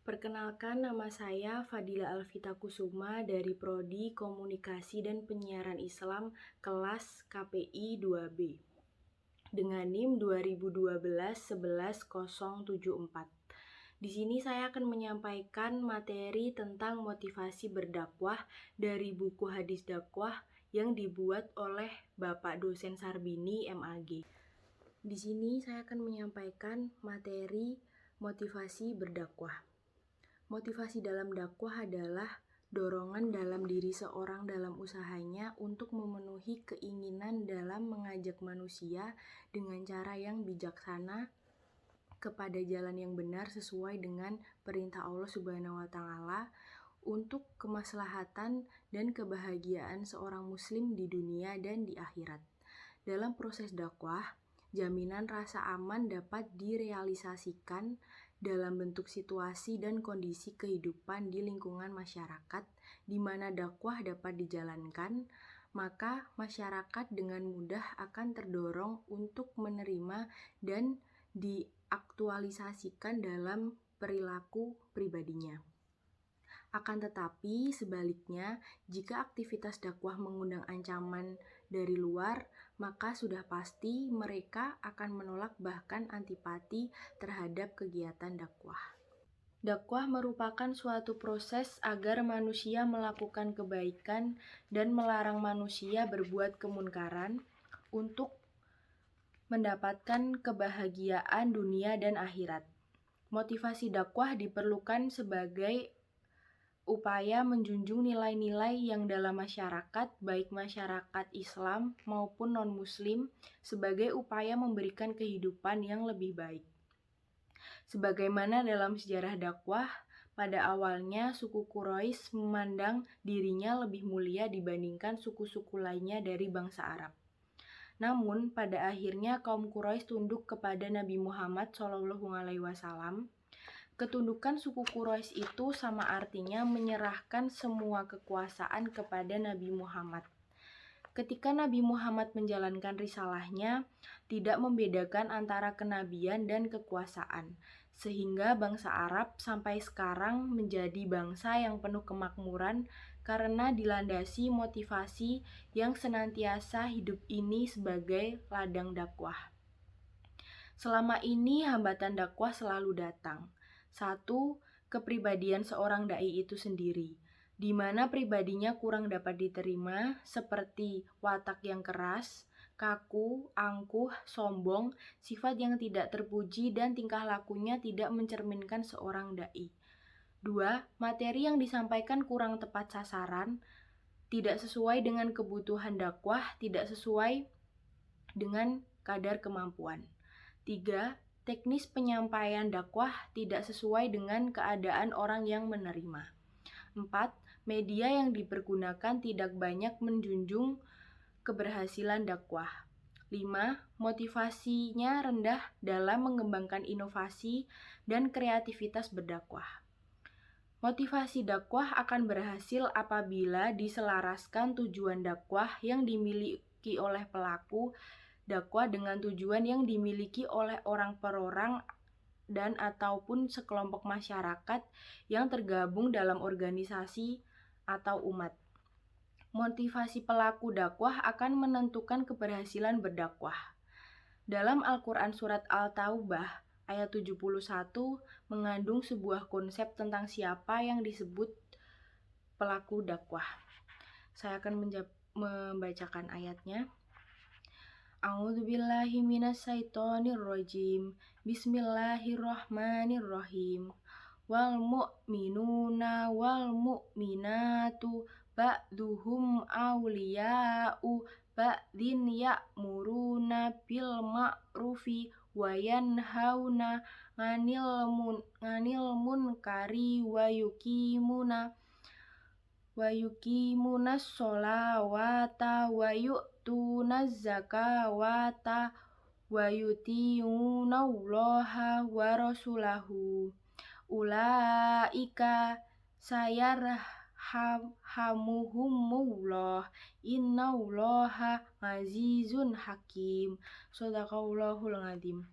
Perkenalkan, nama saya Fadila Alvita Kusuma dari Prodi Komunikasi dan Penyiaran Islam kelas KPI 2B dengan NIM 2012-11074. Di sini saya akan menyampaikan materi tentang motivasi berdakwah dari buku Hadis Dakwah yang dibuat oleh Bapak Dosen Sarbini MAG. Di sini saya akan menyampaikan materi motivasi berdakwah. Motivasi dalam dakwah adalah dorongan dalam diri seorang dalam usahanya untuk memenuhi keinginan dalam mengajak manusia dengan cara yang bijaksana kepada jalan yang benar sesuai dengan perintah Allah Subhanahu wa Ta'ala untuk kemaslahatan dan kebahagiaan seorang muslim di dunia dan di akhirat. Dalam proses dakwah, jaminan rasa aman dapat direalisasikan dalam bentuk situasi dan kondisi kehidupan di lingkungan masyarakat di mana dakwah dapat dijalankan, maka masyarakat dengan mudah akan terdorong untuk menerima dan diaktualisasikan dalam perilaku pribadinya. Akan tetapi, sebaliknya, jika aktivitas dakwah mengundang ancaman dari luar, maka sudah pasti mereka akan menolak bahkan antipati terhadap kegiatan dakwah. Dakwah merupakan suatu proses agar manusia melakukan kebaikan dan melarang manusia berbuat kemunkaran untuk mendapatkan kebahagiaan dunia dan akhirat. Motivasi dakwah diperlukan sebagai upaya menjunjung nilai-nilai yang dalam masyarakat, baik masyarakat Islam maupun non-Muslim, sebagai upaya memberikan kehidupan yang lebih baik. Sebagaimana dalam sejarah dakwah, pada awalnya suku Quraisy memandang dirinya lebih mulia dibandingkan suku-suku lainnya dari bangsa Arab. Namun, pada akhirnya kaum Quraisy tunduk kepada Nabi Muhammad SAW. Ketundukan suku Quraisy itu sama artinya menyerahkan semua kekuasaan kepada Nabi Muhammad. Ketika Nabi Muhammad menjalankan risalahnya, tidak membedakan antara kenabian dan kekuasaan, sehingga bangsa Arab sampai sekarang menjadi bangsa yang penuh kemakmuran karena dilandasi motivasi yang senantiasa hidup ini sebagai ladang dakwah. Selama ini hambatan dakwah selalu datang. 1. Kepribadian seorang dai itu sendiri, di mana pribadinya kurang dapat diterima, seperti watak yang keras, kaku, angkuh, sombong, sifat yang tidak terpuji, dan tingkah lakunya tidak mencerminkan seorang dai. 2. Materi yang disampaikan kurang tepat sasaran, tidak sesuai dengan kebutuhan dakwah, tidak sesuai dengan kadar kemampuan. 3. Teknis penyampaian dakwah tidak sesuai dengan keadaan orang yang menerima. 4. Media yang dipergunakan tidak banyak menjunjung keberhasilan dakwah. 5. Motivasinya rendah dalam mengembangkan inovasi dan kreativitas berdakwah. Motivasi dakwah akan berhasil apabila diselaraskan tujuan dakwah yang dimiliki oleh pelaku dakwah dengan tujuan yang dimiliki oleh orang per orang dan ataupun sekelompok masyarakat yang tergabung dalam organisasi atau umat. Motivasi pelaku dakwah akan menentukan keberhasilan berdakwah. Dalam Al-Quran Surat Al-Taubah ayat 71 mengandung sebuah konsep tentang siapa yang disebut pelaku dakwah. Saya akan membacakan ayatnya. A'udzubillahi minasyaitonirrajim. Bismillahirrahmanirrahim. Wal mu'minuna wal mu'minatu ba'duhum awliya'u ba'din ya'muruna bil ma'rufi wa yanhauna 'anil munkari wa yuqimuna sholawata wa yu'tunaz zakawata wa yuti'una Allaha wa rasulahu. Ulaika sayarhamuhumullah innallaha azizun hakim. Shadaqallahul adzim.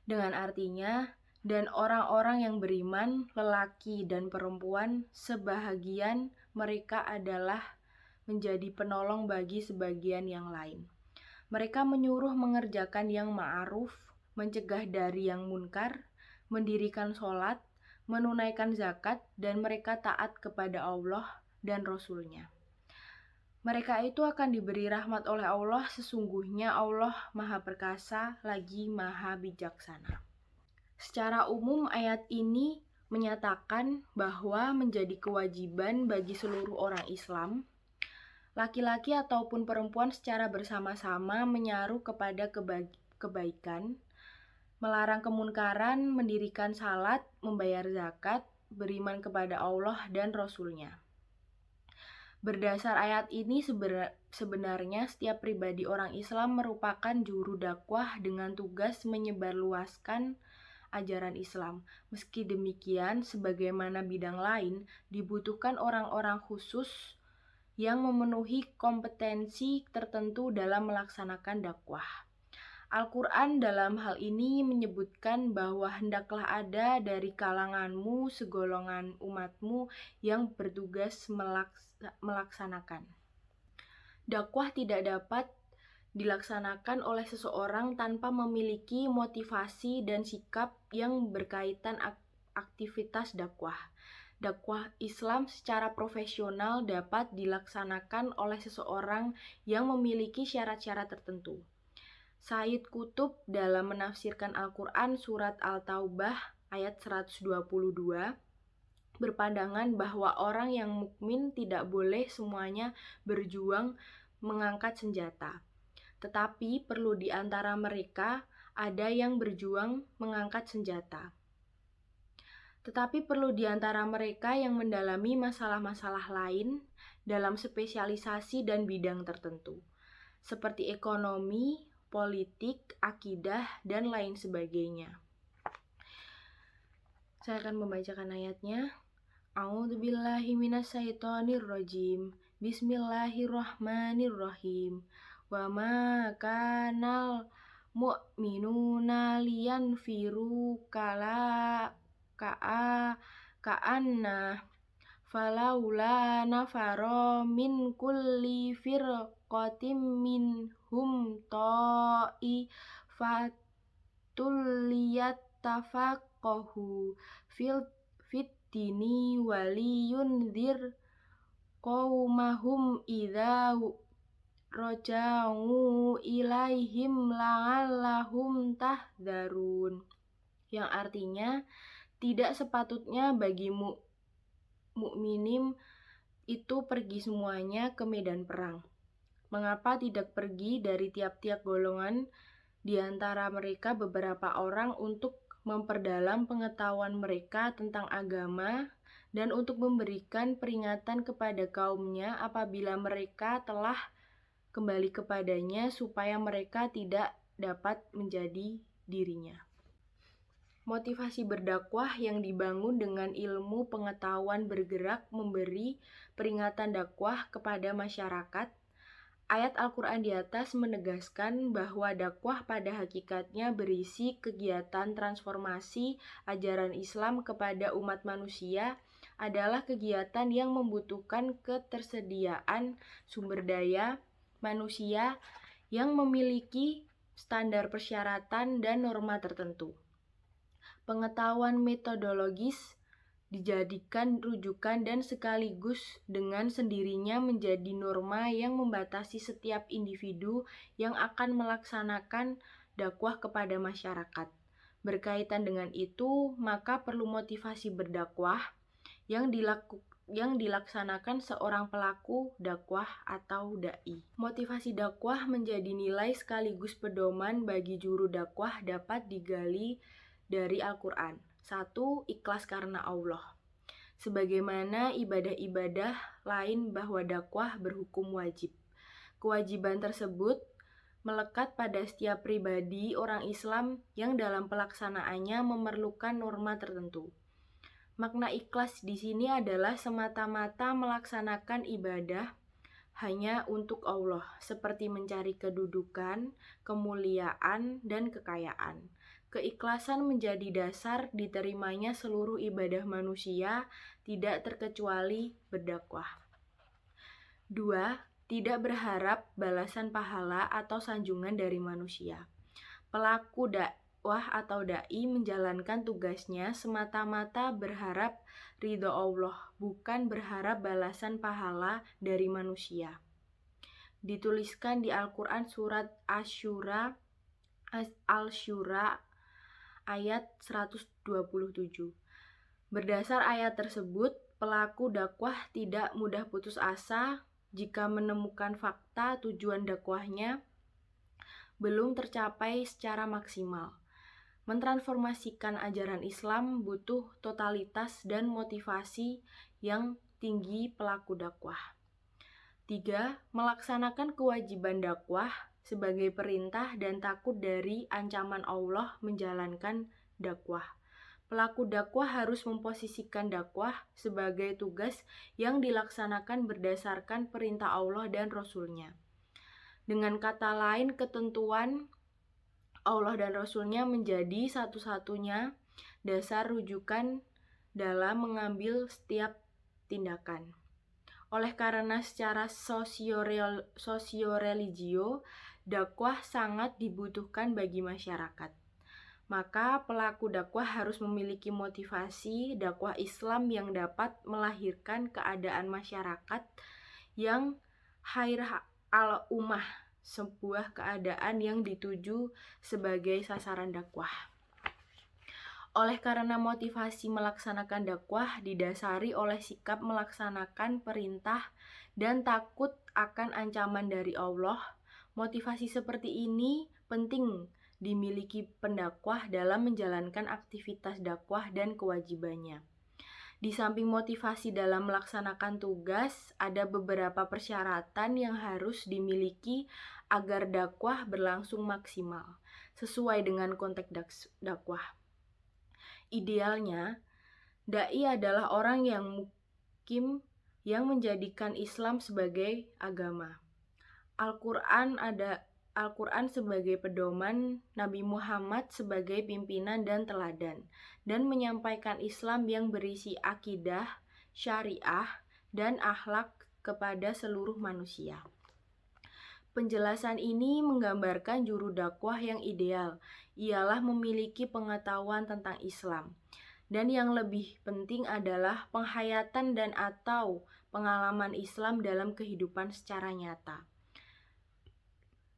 Dengan artinya, Dan orang-orang yang beriman, lelaki dan perempuan, sebahagian mereka adalah menjadi penolong bagi sebagian yang lain. Mereka menyuruh mengerjakan yang ma'ruf, mencegah dari yang munkar, mendirikan sholat, menunaikan zakat, dan mereka taat kepada Allah dan Rasul-Nya. Mereka itu akan diberi rahmat oleh Allah, sesungguhnya Allah Maha Perkasa lagi Maha Bijaksana. Secara umum ayat ini menyatakan bahwa menjadi kewajiban bagi seluruh orang Islam, laki-laki ataupun perempuan secara bersama-sama menyaru kepada kebaikan, melarang kemunkaran, mendirikan salat, membayar zakat, beriman kepada Allah dan Rasul-Nya. Berdasar ayat ini sebenarnya setiap pribadi orang Islam merupakan juru dakwah dengan tugas menyebarluaskan ajaran Islam. Meski demikian, sebagaimana bidang lain, dibutuhkan orang-orang khusus yang memenuhi kompetensi tertentu dalam melaksanakan dakwah. Al-Quran dalam hal ini menyebutkan bahwa hendaklah ada dari kalanganmu segolongan umatmu yang bertugas melaksanakan. Dakwah tidak dapat dilaksanakan oleh seseorang tanpa memiliki motivasi dan sikap yang berkaitan aktivitas dakwah. Dakwah Islam secara profesional dapat dilaksanakan oleh seseorang yang memiliki syarat-syarat tertentu. Sayyid Qutb dalam menafsirkan Al-Quran surat Al-Taubah ayat 122 berpandangan bahwa orang yang mukmin tidak boleh semuanya berjuang mengangkat senjata. Tetapi perlu di antara mereka ada yang berjuang mengangkat senjata. Tetapi perlu di antara mereka yang mendalami masalah-masalah lain dalam spesialisasi dan bidang tertentu, seperti ekonomi, politik, akidah, dan lain sebagainya. Saya akan membacakan ayatnya. A'udzubillahi minasyaitonirrajim. Bismillahirrahmanirrahim. Wa ma kanal mu'minuna liyanfiru ka'anna falaula nafaro min kulli firqatin minhum ta'ifatul liyattafaqahu fit dini waliyunzir qaumahum idza raja'u ilaihim la'allahum tahdzarun, yang artinya tidak sepatutnya bagi mukminin itu pergi semuanya ke medan perang. Mengapa tidak pergi dari tiap-tiap golongan di antara mereka beberapa orang untuk memperdalam pengetahuan mereka tentang agama dan untuk memberikan peringatan kepada kaumnya apabila mereka telah kembali kepadanya supaya mereka tidak dapat menjadi dirinya. Motivasi berdakwah yang dibangun dengan ilmu pengetahuan bergerak memberi peringatan dakwah kepada masyarakat. Ayat Al-Quran di atas menegaskan bahwa dakwah pada hakikatnya berisi kegiatan transformasi ajaran Islam kepada umat manusia adalah kegiatan yang membutuhkan ketersediaan sumber daya manusia yang memiliki standar persyaratan dan norma tertentu. Pengetahuan metodologis dijadikan rujukan dan sekaligus dengan sendirinya menjadi norma yang membatasi setiap individu yang akan melaksanakan dakwah kepada masyarakat. Berkaitan dengan itu, maka perlu motivasi berdakwah yang dilaksanakan seorang pelaku dakwah atau dai. Motivasi dakwah menjadi nilai sekaligus pedoman bagi juru dakwah dapat digali dari Al-Quran. 1. Ikhlas karena Allah. Sebagaimana ibadah-ibadah lain bahwa dakwah berhukum wajib. Kewajiban tersebut melekat pada setiap pribadi orang Islam yang dalam pelaksanaannya memerlukan norma tertentu. Makna ikhlas di sini adalah semata-mata melaksanakan ibadah hanya untuk Allah, seperti mencari kedudukan, kemuliaan, dan kekayaan. Keikhlasan menjadi dasar diterimanya seluruh ibadah manusia, tidak terkecuali berdakwah. 2. Tidak berharap balasan pahala atau sanjungan dari manusia. Pelaku dakwah atau dai menjalankan tugasnya semata-mata berharap ridho Allah, bukan berharap balasan pahala dari manusia. Dituliskan di Al-Quran surat Al-Syura ayat 127. Berdasar ayat tersebut, pelaku dakwah tidak mudah putus asa jika menemukan fakta tujuan dakwahnya belum tercapai secara maksimal. Mentransformasikan ajaran Islam butuh totalitas dan motivasi yang tinggi pelaku dakwah. 3. Melaksanakan kewajiban dakwah sebagai perintah dan takut dari ancaman Allah menjalankan dakwah. Pelaku dakwah harus memposisikan dakwah sebagai tugas yang dilaksanakan berdasarkan perintah Allah dan Rasul-Nya. Dengan kata lain, ketentuan Allah dan Rasul-Nya menjadi satu-satunya dasar rujukan dalam mengambil setiap tindakan. Oleh karena secara sosio-religio, dakwah sangat dibutuhkan bagi masyarakat. Maka pelaku dakwah harus memiliki motivasi dakwah Islam yang dapat melahirkan keadaan masyarakat yang khair al-ummah, sebuah keadaan yang dituju sebagai sasaran dakwah. Oleh karena motivasi melaksanakan dakwah didasari oleh sikap melaksanakan perintah dan takut akan ancaman dari Allah, motivasi seperti ini penting dimiliki pendakwah dalam menjalankan aktivitas dakwah dan kewajibannya. Di samping motivasi dalam melaksanakan tugas, ada beberapa persyaratan yang harus dimiliki agar dakwah berlangsung maksimal, sesuai dengan konteks dakwah. Idealnya, dai adalah orang yang mukim yang menjadikan Islam sebagai agama. Al-Quran sebagai pedoman, Nabi Muhammad sebagai pimpinan dan teladan, dan menyampaikan Islam yang berisi akidah, syariah, dan akhlak kepada seluruh manusia. Penjelasan ini menggambarkan juru dakwah yang ideal, ialah memiliki pengetahuan tentang Islam. Dan yang lebih penting adalah penghayatan dan atau pengalaman Islam dalam kehidupan secara nyata.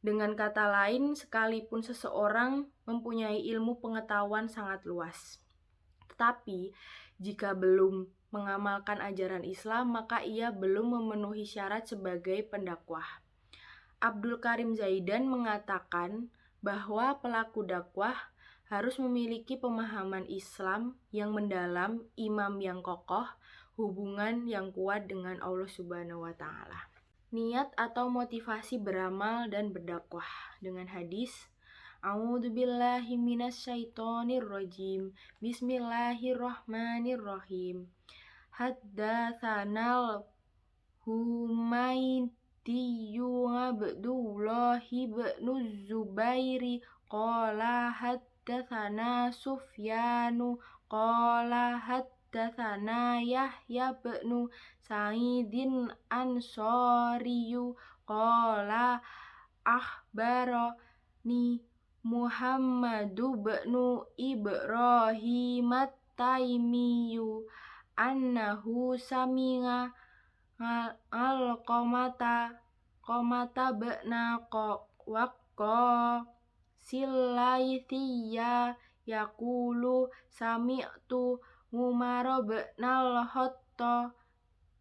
Dengan kata lain, sekalipun seseorang mempunyai ilmu pengetahuan sangat luas, tetapi jika belum mengamalkan ajaran Islam, maka ia belum memenuhi syarat sebagai pendakwah. Abdul Karim Zaidan mengatakan bahwa pelaku dakwah harus memiliki pemahaman Islam yang mendalam, imam yang kokoh, hubungan yang kuat dengan Allah Subhanahu wa Ta'ala. Niat atau motivasi beramal dan berdakwah dengan hadis A'udzubillahi minasyaitonirrajim. Bismillahirrahmanirrahim. Haddatsanal Humaydiyu Abdullahi ibnu Zubairi qala haddatsana Sufyanu qala haddatsana Yahya ibnu Sa'idin Ansoriyu qala akhbarani Muhammadu ibnu Ibrahim at-Taimiyu annahu sami'a al-qamata ba'na waqqa silaithiya yaqulu sami'tu Umar ba'nal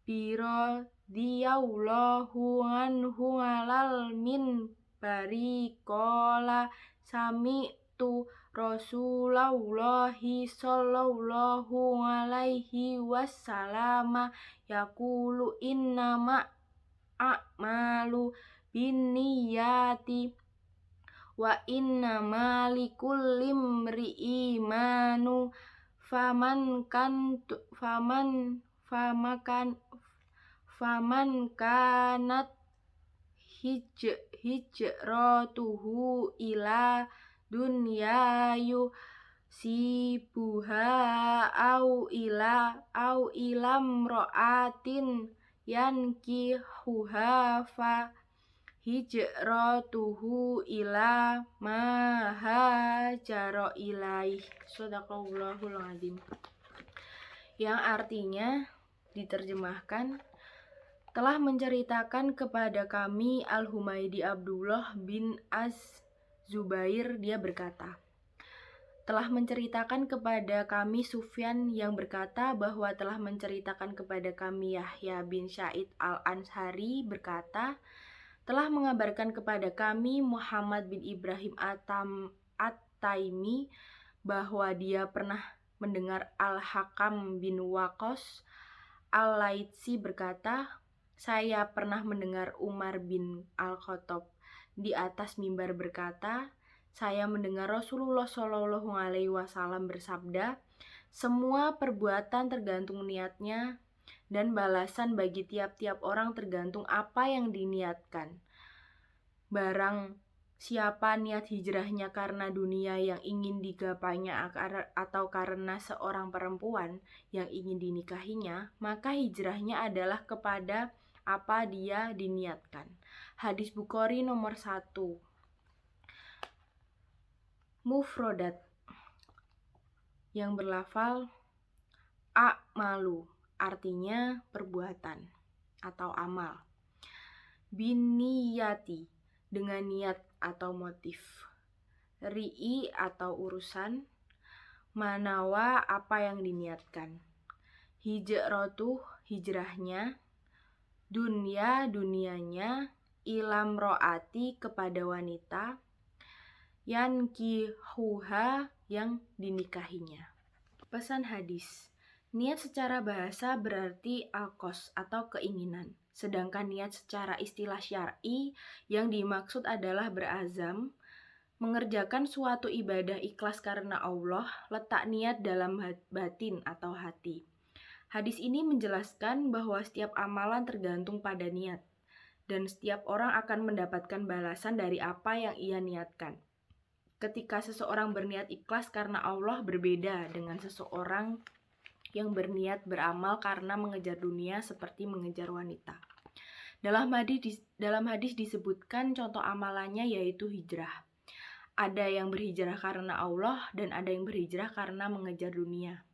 radhiyallahu anhu alal minbari qala sami'tu Rasulullahi sallallahu alaihi wasallam yaqulu innama a'malu binniyati wa innama likulli imri'in ma nawa faman kanat hijratuhu ila dunyayu sibuha au ilam ro'atin yankihuha fa hijratuhu ila ma hajara ilaih. Shadaqallahul adzim. Yang artinya diterjemahkan, telah menceritakan kepada kami Al-Humaydi Abdullah bin Az-Zubair, dia berkata, telah menceritakan kepada kami Sufyan yang berkata bahwa telah menceritakan kepada kami Yahya bin Sa'id Al-Anshari berkata, telah mengabarkan kepada kami Muhammad bin Ibrahim At-Taimi bahwa dia pernah mendengar Al-Hakam bin Waqqas Al-Laitsi berkata, saya pernah mendengar Umar bin Al-Khattab di atas mimbar berkata, saya mendengar Rasulullah Shallallahu Alaihi Wasallam bersabda, semua perbuatan tergantung niatnya dan balasan bagi tiap-tiap orang tergantung apa yang diniatkan. Barang siapa niat hijrahnya karena dunia yang ingin digapainya atau karena seorang perempuan yang ingin dinikahinya, maka hijrahnya adalah kepada apa dia diniatkan. Hadis Bukhari nomor 1. Mufrodat yang berlafal a'malu, artinya perbuatan atau amal. Biniyati, dengan niat atau motif. Ri'i atau urusan. Manawa, apa yang diniatkan. Hijratuh, hijrahnya. Dunya, dunianya. Ilam ro'ati, kepada wanita. Yankihuha, yang dinikahinya. Pesan hadis. Niat secara bahasa berarti al-qasd atau keinginan. Sedangkan niat secara istilah syar'i yang dimaksud adalah berazam, mengerjakan suatu ibadah ikhlas karena Allah, letak niat dalam batin atau hati. Hadis ini menjelaskan bahwa setiap amalan tergantung pada niat, dan setiap orang akan mendapatkan balasan dari apa yang ia niatkan. Ketika seseorang berniat ikhlas karena Allah berbeda dengan seseorang yang berniat beramal karena mengejar dunia seperti mengejar wanita. Dalam hadis disebutkan contoh amalannya yaitu hijrah. Ada yang berhijrah karena Allah dan ada yang berhijrah karena mengejar dunia.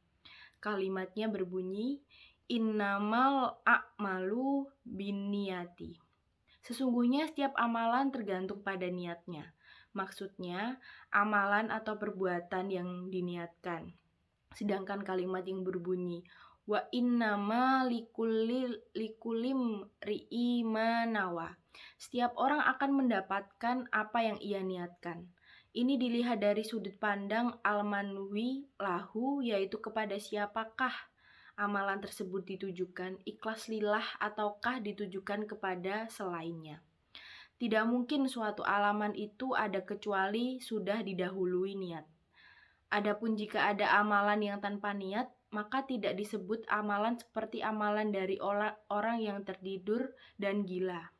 Kalimatnya berbunyi, innamal a'malu binniyati. Sesungguhnya setiap amalan tergantung pada niatnya. Maksudnya, amalan atau perbuatan yang diniatkan. Sedangkan kalimat yang berbunyi, wa innama likulim ri'i manawa. Setiap orang akan mendapatkan apa yang ia niatkan. Ini dilihat dari sudut pandang al-manwi lahu, yaitu kepada siapakah amalan tersebut ditujukan, ikhlas lillah ataukah ditujukan kepada selainnya. Tidak mungkin suatu amalan itu ada kecuali sudah didahului niat. Adapun jika ada amalan yang tanpa niat, maka tidak disebut amalan seperti amalan dari orang yang tertidur dan gila.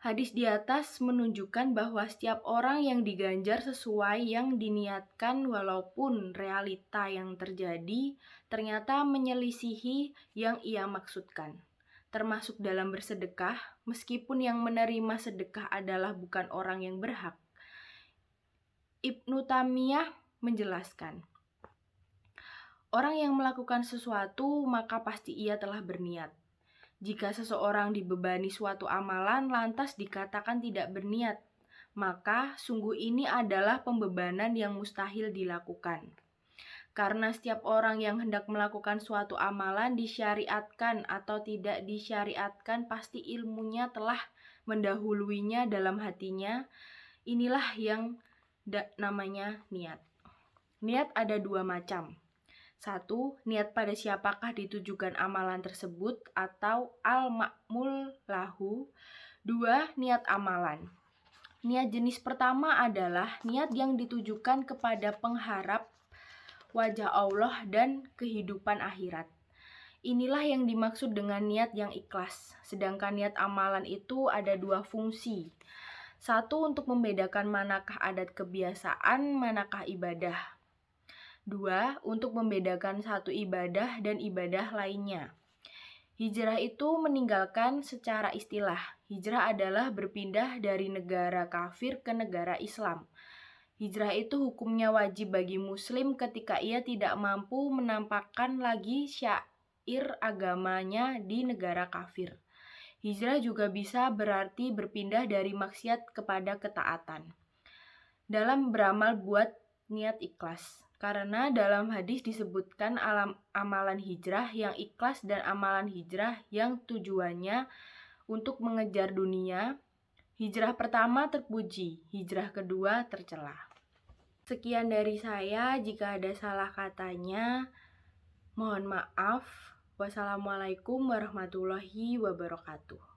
Hadis di atas menunjukkan bahwa setiap orang yang diganjar sesuai yang diniatkan walaupun realita yang terjadi ternyata menyelisihi yang ia maksudkan. Termasuk dalam bersedekah, meskipun yang menerima sedekah adalah bukan orang yang berhak. Ibnu Taimiyah menjelaskan, orang yang melakukan sesuatu maka pasti ia telah berniat. Jika seseorang dibebani suatu amalan lantas dikatakan tidak berniat, maka sungguh ini adalah pembebanan yang mustahil dilakukan. Karena setiap orang yang hendak melakukan suatu amalan disyariatkan atau tidak disyariatkan pasti ilmunya telah mendahuluinya dalam hatinya. Inilah yang namanya niat. Niat ada dua macam. 1. Niat pada siapakah ditujukan amalan tersebut atau al-ma'mul lahu. 2. Niat amalan. Niat jenis pertama adalah niat yang ditujukan kepada pengharap wajah Allah dan kehidupan akhirat. Inilah yang dimaksud dengan niat yang ikhlas. Sedangkan niat amalan itu ada dua fungsi. Satu, untuk membedakan manakah adat kebiasaan, manakah ibadah. Dua, untuk membedakan satu ibadah dan ibadah lainnya. Hijrah itu meninggalkan secara istilah. Hijrah adalah berpindah dari negara kafir ke negara Islam. Hijrah itu hukumnya wajib bagi muslim ketika ia tidak mampu menampakkan lagi syair agamanya di negara kafir. Hijrah juga bisa berarti berpindah dari maksiat kepada ketaatan. Dalam beramal buat niat ikhlas. Karena dalam hadis disebutkan amalan hijrah yang ikhlas dan amalan hijrah yang tujuannya untuk mengejar dunia. Hijrah pertama terpuji, hijrah kedua tercela. Sekian dari saya, jika ada salah katanya, mohon maaf. Wassalamualaikum warahmatullahi wabarakatuh.